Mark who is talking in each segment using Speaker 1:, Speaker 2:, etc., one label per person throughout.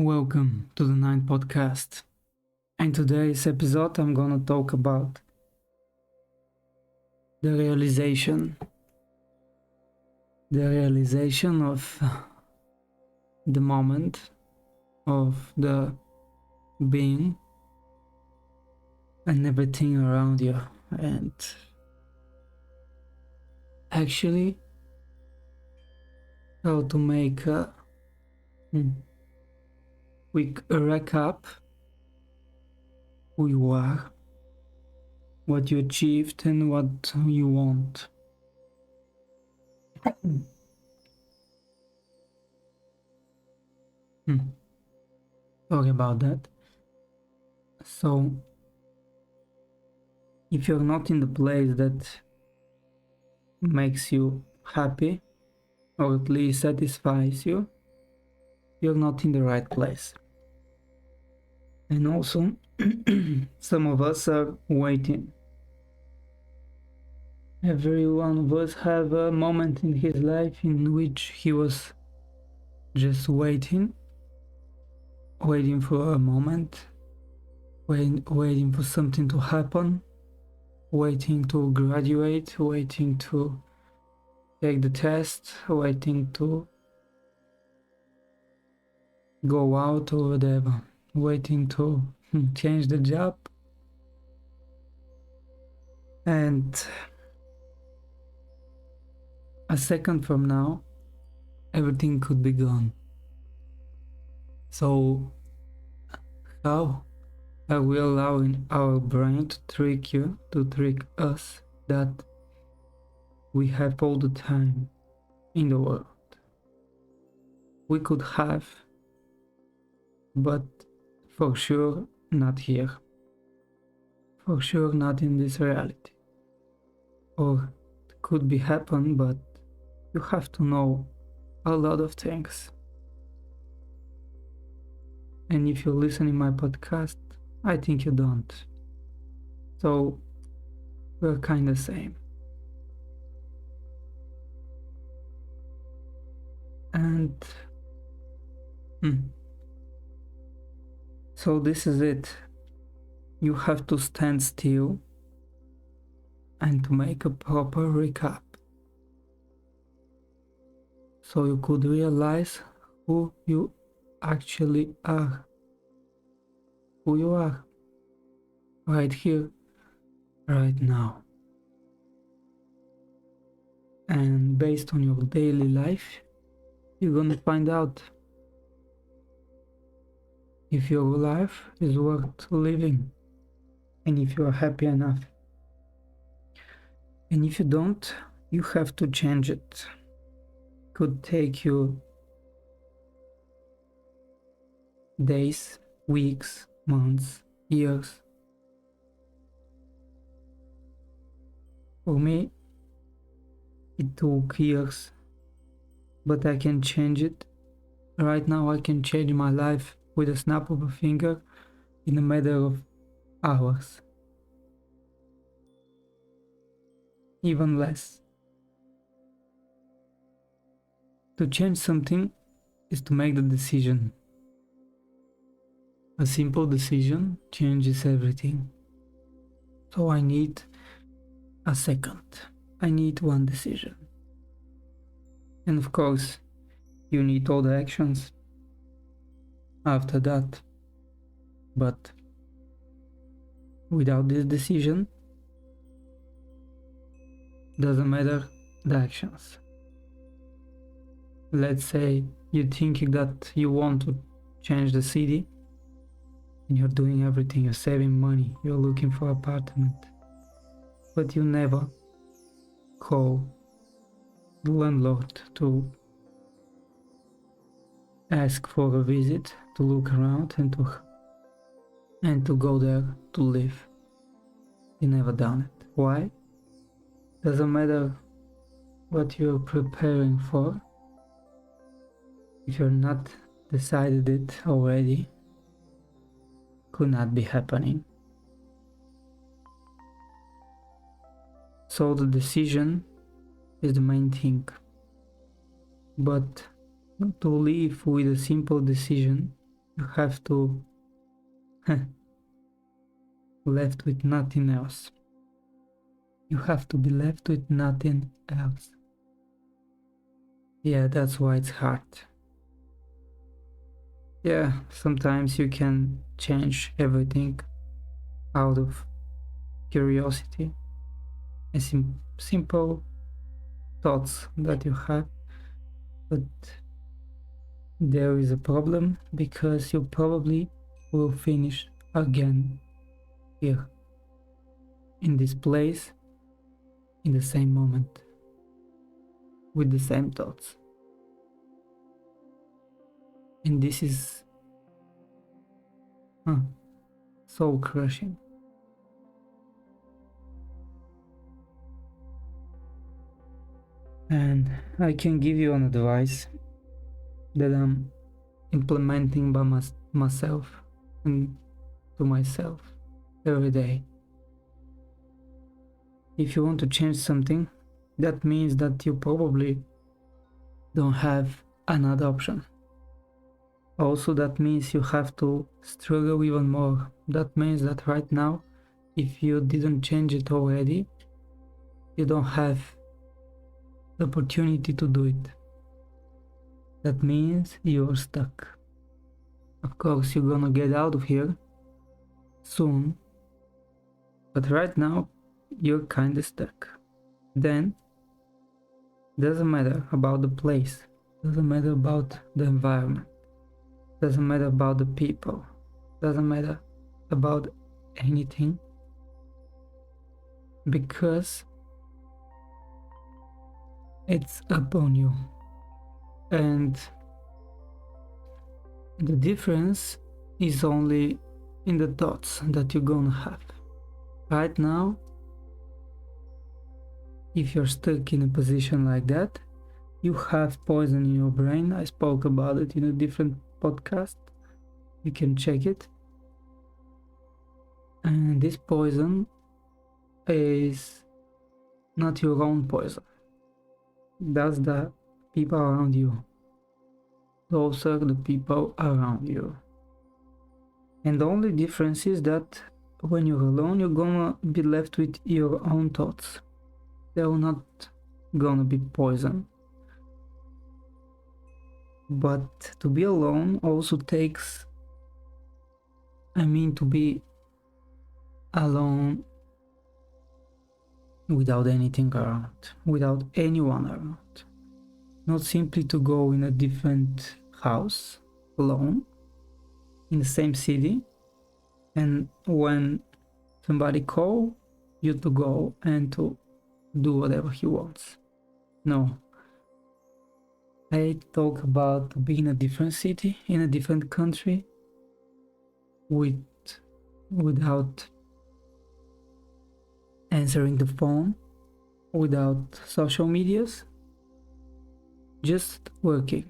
Speaker 1: Welcome to the Ninth Podcast. In today's episode, I'm gonna talk about the realization of the moment of the being and everything around you, and actually how to make a quick recap who you are, what you achieved, and what you want. Sorry about that. So, if you're not in the place that makes you happy, or at least satisfies you, you're not in the right place. And also, some of us are waiting. Every one of us have a moment in his life in which he was just waiting for a moment, waiting for something to happen, waiting to graduate, waiting to take the test, waiting to go out or whatever, waiting to change the job. And a second from now, everything could be gone. So how are we allowing our brain to trick us that we have all the time in the world? We could have, but for sure not here. For sure not in this reality. Or it could be happen, but you have to know a lot of things. And if you listen in my podcast, I think you don't. So we're kinda same. And so this is it. You have to stand still and to make a proper recap, so you could realize who you actually are, who you are, right here, right now. And based on your daily life, you're gonna find out if your life is worth living and if you are happy enough. And if you don't, you have to change it. Could take you days, weeks, months, years. For me, it took years, but I can change it. Right now I can change my life with a snap of a finger in a matter of hours. Even less. To change something is to make the decision. A simple decision changes everything. So I need a second. I need one decision. And of course, you need all the actions after that. But without this decision, doesn't matter the actions. Let's say you're thinking that you want to change the city and you're doing everything, you're saving money, you're looking for an apartment, but you never call the landlord to ask for a visit, to look around and to go there to live. You never done it. Why? Doesn't matter what you're preparing for. If you're not decided it already, could not be happening. So the decision is the main thing. But to live with a simple decision you have to left with nothing else. You have to be left with nothing else. Yeah, that's why it's hard. Yeah, sometimes you can change everything out of curiosity and simple thoughts that you have, but there is a problem because you probably will finish again here in this place in the same moment with the same thoughts, and this is soul crushing. And I can give you an advice that I'm implementing by myself and to myself every day. If you want to change something, that means that you probably don't have another option. Also, that means you have to struggle even more. That means that right now, if you didn't change it already, you don't have the opportunity to do it. That means you're stuck. Of course, you're gonna get out of here soon, but right now, you're kinda stuck. Then, doesn't matter about the place, doesn't matter about the environment, doesn't matter about the people, doesn't matter about anything, because it's up on you. And the difference is only in the thoughts that you're gonna have. Right now, if you're stuck in a position like that, you have poison in your brain. I spoke about it in a different podcast. You can check it. And this poison is not your own poison. That's the people around you. Those are the people around you. And the only difference is that when you're alone, you're gonna be left with your own thoughts. They're not gonna be poison. But to be alone also takes, to be alone without anything around, without anyone around. Not simply to go in a different house alone in the same city, and when somebody call you to go and to do whatever he wants. No. I talk about being in a different city, in a different country, without answering the phone, without social medias, just working.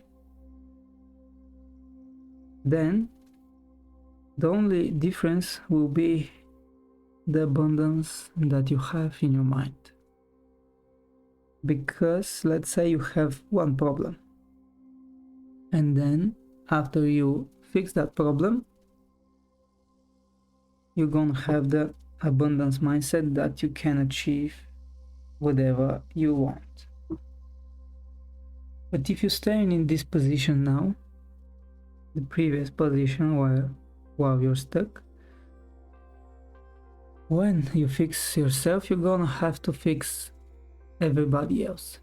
Speaker 1: Then the only difference will be the abundance that you have in your mind. Because let's say you have one problem, and then after you fix that problem, you're gonna have the abundance mindset that you can achieve whatever you want. But if you're staying in this position now, the previous position while you're stuck, when you fix yourself, you're gonna have to fix everybody else.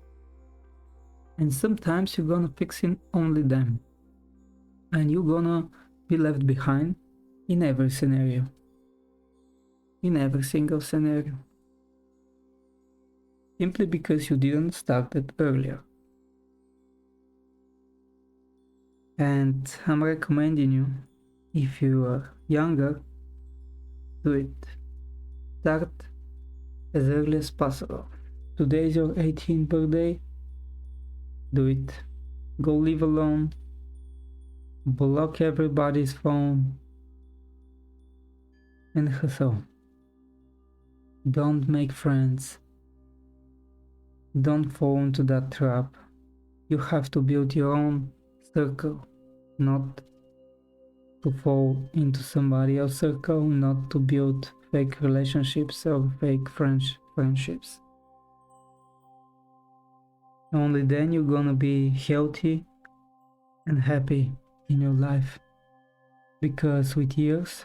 Speaker 1: And sometimes you're gonna fix only them. And you're gonna be left behind in every scenario. In every single scenario. Simply because you didn't start it earlier. And I'm recommending you, if you are younger, do it. Start as early as possible. Today is your 18th birthday. Do it. Go live alone. Block everybody's phone. And hustle. Don't make friends. Don't fall into that trap. You have to build your own circle, not to fall into somebody else's circle, not to build fake relationships or fake friendships. Only then you're gonna be healthy and happy in your life. Because with years,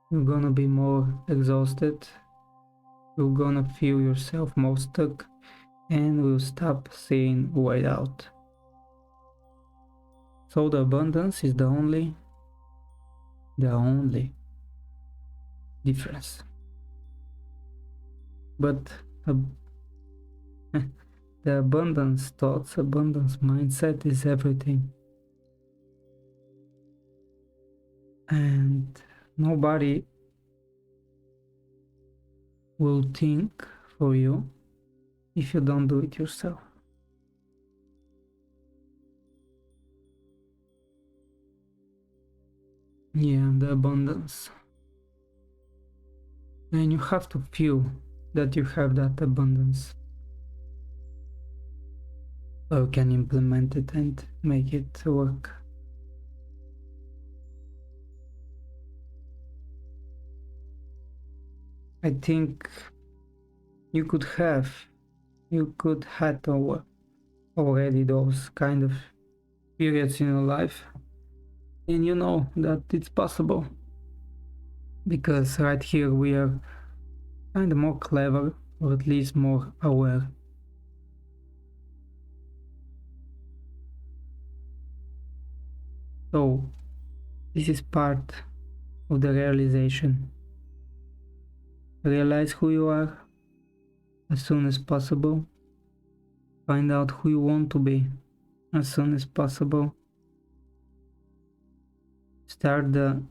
Speaker 1: you're gonna be more exhausted, you're gonna feel yourself more stuck, and will stop seeing a way out. So the abundance is the only difference. But the abundance thoughts, abundance mindset is everything. And nobody will think for you if you don't do it yourself. Yeah, the abundance. And you have to feel that you have that abundance, so you can implement it and make it work. I think you could have already those kind of periods in your life, and you know that it's possible, because right here we are kind of more clever, or at least more aware. So this is part of the realization. Realize who you are as soon as possible. Find out who you want to be as soon as possible. Start the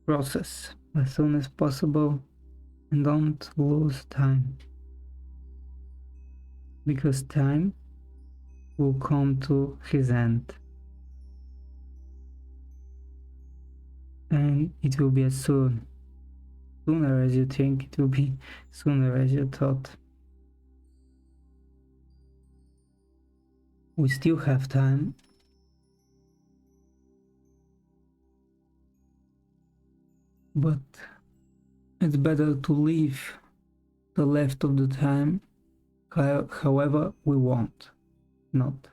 Speaker 1: process as soon as possible, and don't lose time, because time will come to his end, and it will be as sooner as you think, it will be sooner as you thought. We still have time, but it's better to live the left of the time however we want, not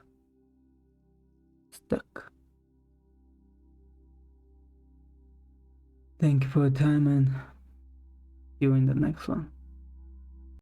Speaker 1: stuck. Thank you for your time, and see you in the next one.